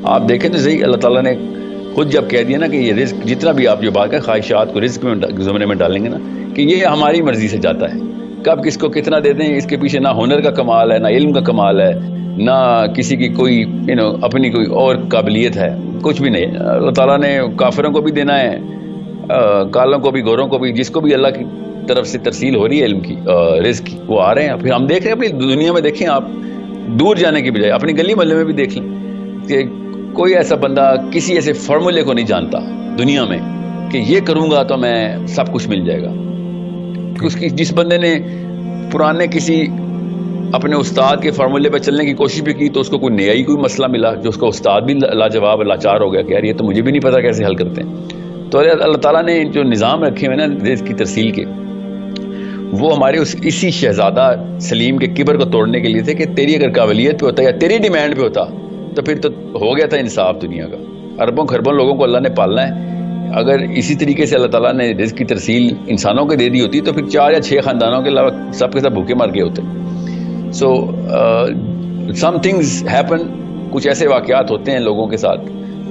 آپ دیکھیں تو صحیح، اللہ تعالیٰ نے خود جب کہہ دیا نا کہ یہ رزق جتنا بھی آپ جو بات کریں خواہشات کو رزق میں زمرے میں ڈالیں گے نا، کہ یہ ہماری مرضی سے جاتا ہے، کب کس کو کتنا دے دیں اس کے پیچھے نہ ہنر کا کمال ہے، نہ علم کا کمال ہے، نہ کسی کی کوئی اپنی کوئی اور قابلیت ہے، کچھ بھی نہیں۔ اللہ تعالیٰ نے کافروں کو بھی دینا ہے، کالوں کو بھی گوروں کو بھی، جس کو بھی اللہ کی طرف سے ترسیل ہو رہی ہے علم کی رزق کی، وہ آ رہے ہیں۔ پھر ہم دیکھ رہے ہیں اپنی دنیا میں، دیکھیں آپ دور جانے کی بجائے اپنی گلی محلے میں بھی دیکھ لیں کہ کوئی ایسا بندہ کسی ایسے فارمولے کو نہیں جانتا دنیا میں کہ یہ کروں گا تو میں سب کچھ مل جائے گا۔ جس بندے نے پرانے کسی اپنے استاد کے فارمولے پہ چلنے کی کوشش بھی کی تو اس کو کوئی نیا ہی کوئی مسئلہ ملا جو اس کا استاد بھی لاجواب لاچار ہو گیا کہ یار یہ تو مجھے بھی نہیں پتا کیسے حل کرتے ہیں۔ تو اللہ تعالیٰ نے جو نظام رکھے ہوئے نا رزق کی ترسیل کے، وہ ہمارے اسی شہزادہ سلیم کے کبر کو توڑنے کے لیے تھے کہ تیری اگر قابلیت پہ ہوتا یا تیری ڈیمانڈ پہ ہوتا تو پھر تو ہو گیا تھا انصاف دنیا کا، اربوں خربوں لوگوں کو اللہ نے پالنا ہے۔ اگر اسی طریقے سے اللہ تعالیٰ نے رزق کی ترسیل انسانوں کو دے دی ہوتی تو پھر 4 یا 6 خاندانوں کے علاوہ سب کے سب بھوکے مر گئے ہوتے۔ سو سم تھنگز ہیپن، کچھ ایسے واقعات ہوتے ہیں لوگوں کے ساتھ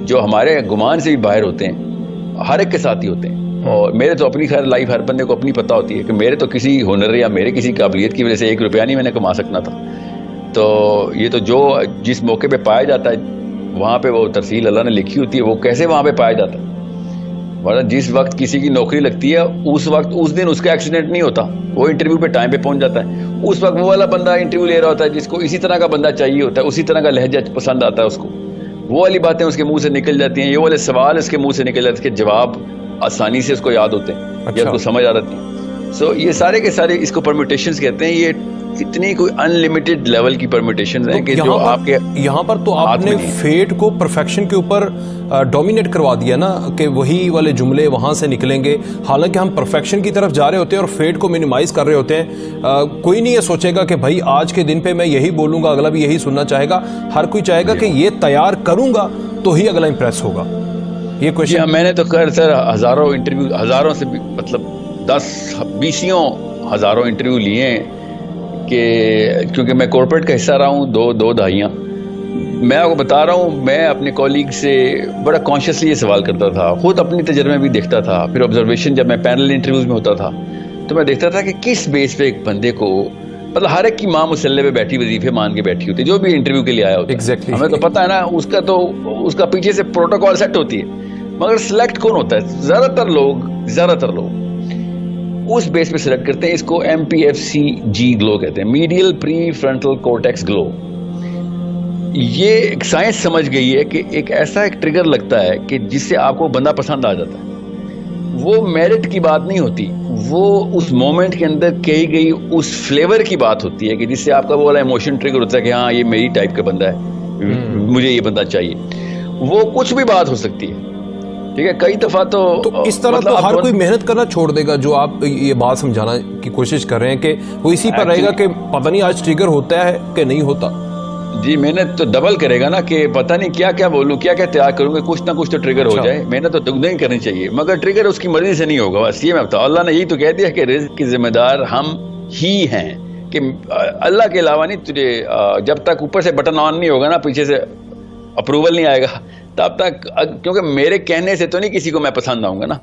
جو ہمارے گمان سے بھی باہر ہوتے ہیں، ہر ایک کے ساتھ ہی ہوتے ہیں۔ اور میرے تو اپنی خیر لائف ہر بندے کو اپنی پتہ ہوتی ہے کہ میرے تو کسی ہنر یا میرے کسی قابلیت کی وجہ سے 1 روپیہ نہیں میں نے کما سکنا تھا۔ تو یہ تو جو جس موقع پہ پایا جاتا ہے وہاں پہ وہ ترسیل اللہ نے لکھی ہوتی ہے، وہ کیسے وہاں پہ پایا جاتا ہے۔ ورنہ جس وقت کسی کی نوکری لگتی ہے اس دن اس کا ایکسیڈنٹ نہیں ہوتا، وہ انٹرویو پہ ٹائم پہ پہنچ جاتا ہے، اس وقت وہ والا بندہ انٹرویو لے رہا ہوتا ہے جس کو اسی طرح کا بندہ چاہیے ہوتا ہے، اسی طرح کا لہجہ پسند آتا ہے اس کو، وہ والی باتیں اس کے منہ سے نکل جاتی ہیں، یہ والے سوال اس کے منہ سے نکل جاتے ہیں کہ جواب آسانی سے اس کو یاد ہوتے ہیں یا اس کو سمجھ آ جاتی ہے۔ سو یہ سارے کے سارے اس کو پرمیٹیشنز کہتے ہیں۔ یہ اتنی کوئی ان لمیٹڈ لیول کی پرمیٹیشنز ہیں کہ جو آپ کے یہاں پر تو آپ نے فیٹ کو پرفیکشن کے اوپر ڈومینیٹ کروا دیا نا کہ وہی والے جملے وہاں سے نکلیں گے، حالانکہ ہم پرفیکشن کی طرف جا رہے ہوتے ہیں اور فیٹ کو منیمائز کر رہے ہوتے ہیں۔ کوئی نہیں یہ سوچے گا کہ بھائی آج کے دن پہ میں یہی بولوں گا، اگلا بھی یہی سننا چاہے گا، ہر کوئی چاہے گا کہ یہ تیار کروں گا تو ہی اگلا امپریس ہوگا۔ یہ کوشچن میں نے تو خیر سر ہزاروں انٹرویو، ہزاروں سے مطلب 10-20 ہزاروں انٹرویو لیے ہیں کہ کیونکہ میں کارپوریٹ کا حصہ رہا ہوں دو دہائیاں۔ میں آپ کو بتا رہا ہوں، میں اپنے کولیگ سے بڑا کانشیسلی یہ سوال کرتا تھا، خود اپنی تجربے بھی دیکھتا تھا، پھر آبزرویشن جب میں پینل انٹرویوز میں ہوتا تھا تو میں دیکھتا تھا کہ کس بیس پہ ایک بندے کو، مطلب ہر ایک کی ماں مسلح پہ بیٹھی وظیفے مان کے بیٹھی ہوتی ہے جو بھی انٹرویو کے لیے آیا ہوتا ہے۔ ہمیں تو پتہ ہے نا اس کا پیچھے سے پروٹوکول سیٹ ہوتی ہے، مگر سلیکٹ کون ہوتا ہے؟ زیادہ تر لوگ اس بیس پہ سلیکٹ کرتے ہیں۔ اس کو MPFC-G گلو کہتے ہیں، میڈیل پری فرنٹل کورٹیکس گلو۔ یہ ایک سائنس سمجھ گئی ہے کہ ایک ایسا ایک ٹریگر لگتا ہے کہ جس سے آپ کو بندہ پسند آ جاتا ہے۔ وہ میرٹ کی بات نہیں ہوتی، وہ اس مومنٹ کے اندر کہی گئی اس فلیور کی بات ہوتی ہے کہ جس سے آپ کا وہ والا ایموشن ٹریگر ہوتا ہے کہ ہاں یہ میری ٹائپ کا بندہ ہے، مجھے یہ بندہ چاہیے۔ وہ کچھ بھی بات ہو سکتی ہے، ٹھیک ہے۔ کئی دفعہ تو اس طرح تو ہر کوئی محنت کرنا چھوڑ دے گا جو آپ یہ بات سمجھانا کی کوشش کر رہے ہیں کہ وہ اسی پر رہے گا کہ پتہ نہیں آج ٹریگر ہوتا ہے کہ نہیں ہوتا۔ جی محنت تو ڈبل کرے گا نا کہ پتہ نہیں کیا کیا بولوں، کیا کیا تیار کروں گے، کچھ نہ کچھ تو ٹریگر ہو جائے۔ محنت تو دگنی کرنی چاہیے، مگر ٹریگر اس کی مرضی سے نہیں ہوگا۔ بس یہ میں بتاؤں، اللہ نے یہی تو کہہ دیا کہ رزق کی ذمہ دار ہم ہی ہیں، کہ اللہ کے علاوہ نہیں تجھے، جب تک اوپر سے بٹن آن نہیں ہوگا نا، پیچھے سے اپروول نہیں آئے گا تب تک، کیونکہ میرے کہنے سے تو نہیں کسی کو میں پسند آؤں گا نا۔